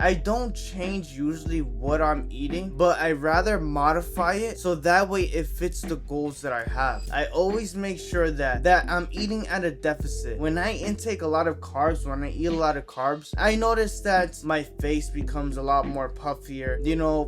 I don't change usually what I'm eating, but I rather modify it so that way it fits the goals that I have. I always make sure that I'm eating at a deficit. When I intake a lot of carbs, when I eat a lot of carbs, I notice that my face becomes a lot more puffier.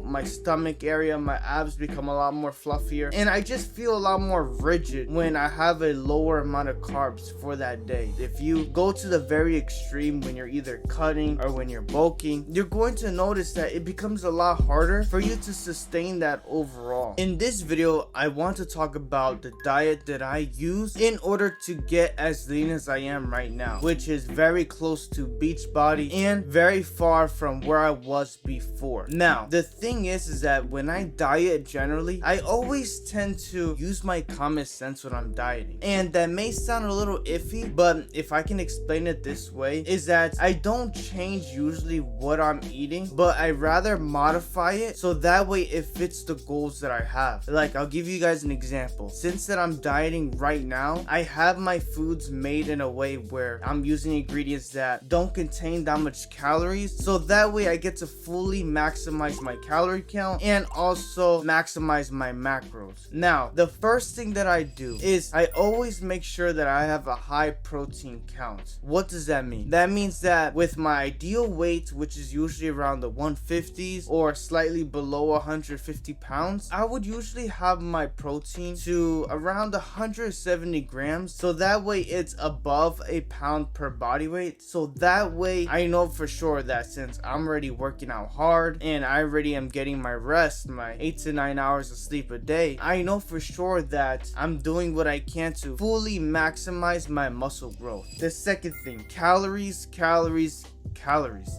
My stomach area, my abs become a lot more fluffier, and I just feel a lot more rigid when I have a lower amount of carbs for that day. If you go to the very extreme when you're either cutting or when you're bulking, you're going to notice that it becomes a lot harder for you to sustain that overall. In this video, I want to talk about the diet that I use in order to get as lean as I am right now, which is very close to beach body and very far from where I was before. Now, the thing is that when I diet generally, I always tend to use my common sense when I'm dieting. And that may sound a little iffy, but if I can explain it this way, is that I don't change usually what I'm eating, but I rather modify it so that way it fits the goals that I have. Like, I'll give you guys an example. Since that I'm dieting right now, I have my foods made in a way where I'm using ingredients that don't contain that much calories, so that way I get to fully maximize my calorie count and also maximize my macros. Now, the first thing that I do is I always make sure that I have a high protein count. What does that mean? That means that with my ideal weight, which is usually around the 150s or slightly below 150 pounds, I would usually have my protein to around 170 grams, so that way it's above a pound per body weight. So that way I know for sure that since I'm already working out hard and I already am getting my rest, my 8 to 9 hours of sleep a day, I know for sure that I'm doing what I can to fully maximize my muscle growth. The second thing, calories.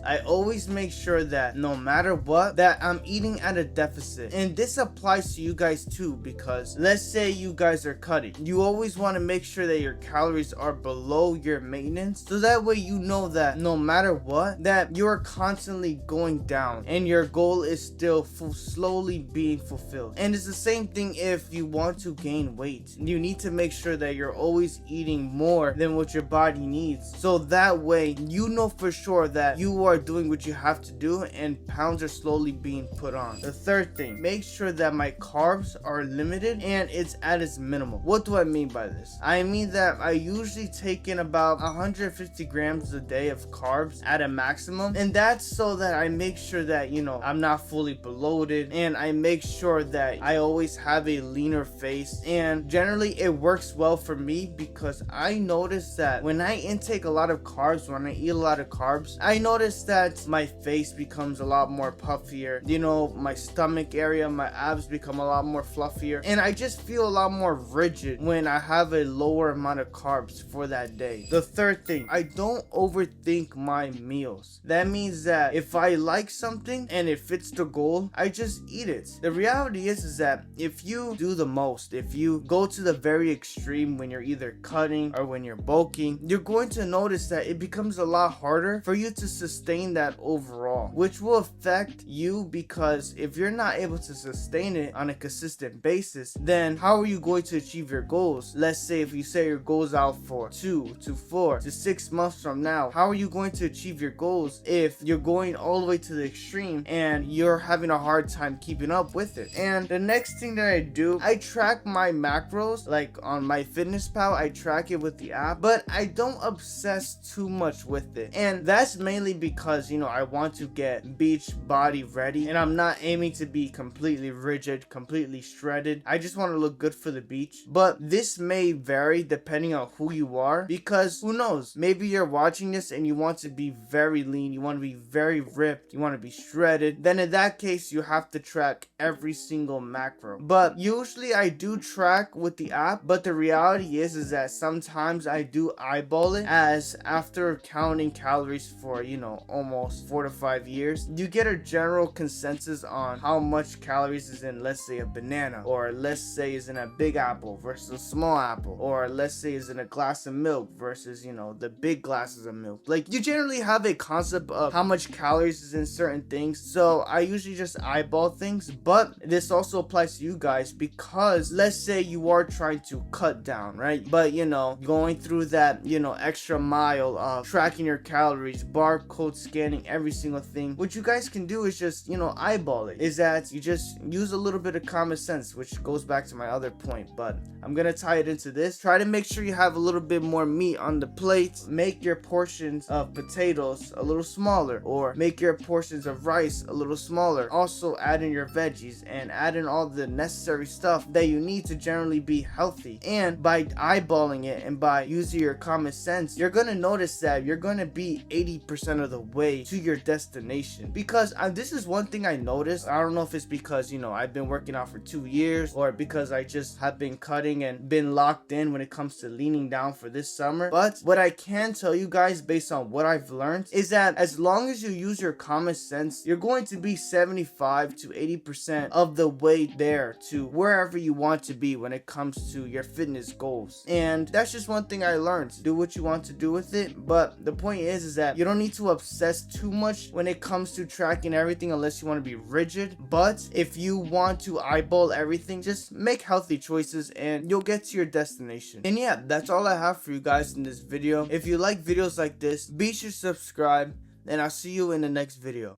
I always make sure that no matter what, that I'm eating at a deficit. And this applies to you guys too, because let's say you guys are cutting. You always want to make sure that your calories are below your maintenance, so that way you know that no matter what, that you're constantly going down and your goal is still slowly being fulfilled. And it's the same thing if you want to gain weight. You need to make sure that you're always eating more than what your body needs, so that way you know for sure that you are doing what you have to do and pounds are slowly being put on. The third thing, make sure that my carbs are limited and it's at its minimum. What do I mean by this? I mean that I usually take in about 150 grams a day of carbs at a maximum, and that's so that I make sure that I'm not fully bloated, and I make sure that I always have a leaner face. And generally it works well for me because I notice that when I intake a lot of carbs, when I eat a lot of carbs, I notice that my face becomes a lot more puffier. My stomach area, my abs become a lot more fluffier, and I just feel a lot more rigid when I have a lower amount of carbs for that day. The third thing, I don't overthink my meals. That means that if I like something and it fits the goal, I just eat it. The reality is that if you do the most, if you go to the very extreme when you're either cutting or when you're bulking, you're going to notice that it becomes a lot harder for you to sustain that overall, which will affect you, because if you're not able to sustain it on a consistent basis, then how are you going to achieve your goals? Let's say if you say your goals out for 2 to 4 to 6 months from now, how are you going to achieve your goals if you're going all the way to the extreme and you're having a hard time keeping up with it? And the next thing that I do, I track my macros. Like on my Fitness Pal, I track it with the app, but I don't obsess too much with it. And that's mainly because I want to get beach body ready, and I'm not aiming to be completely rigid, completely shredded. I just want to look good for the beach. But this may vary depending on who you are, because who knows, maybe you're watching this and you want to be very lean, you want to be very ripped, you want to be shredded. Then in that case you have to track every single macro. But usually I do track with the app, but the reality is that sometimes I do eyeball it, as after counting calories for almost 4 to 5 years, you get a general consensus on how much calories is in, let's say, a banana, or let's say is in a big apple versus a small apple, or let's say is in a glass of milk versus the big glasses of milk. Like, you generally have a concept of how much calories is in certain things, so I usually just eyeball things. But this also applies to you guys, because let's say you are trying to cut down, right? But going through that extra mile of tracking your calories, much barcode scanning every single thing. What you guys can do is just, eyeball it. Is that you just use a little bit of common sense, which goes back to my other point, but I'm gonna tie it into this. Try to make sure you have a little bit more meat on the plate. Make your portions of potatoes a little smaller, or make your portions of rice a little smaller. Also add in your veggies and add in all the necessary stuff that you need to generally be healthy. And by eyeballing it and by using your common sense, you're gonna notice that you're gonna be 80% of the way to your destination. Because this is one thing I noticed. I don't know if it's because I've been working out for 2 years, or because I just have been cutting and been locked in when it comes to leaning down for this summer. But what I can tell you guys based on what I've learned is that as long as you use your common sense, you're going to be 75 to 80% of the way there to wherever you want to be when it comes to your fitness goals. And that's just one thing I learned. Do what you want to do with it, but the point is that you don't need to obsess too much when it comes to tracking everything unless you want to be rigid. But if you want to eyeball everything, just make healthy choices and you'll get to your destination. And yeah, that's all I have for you guys in this video. If you like videos like this, be sure to subscribe, and I'll see you in the next video.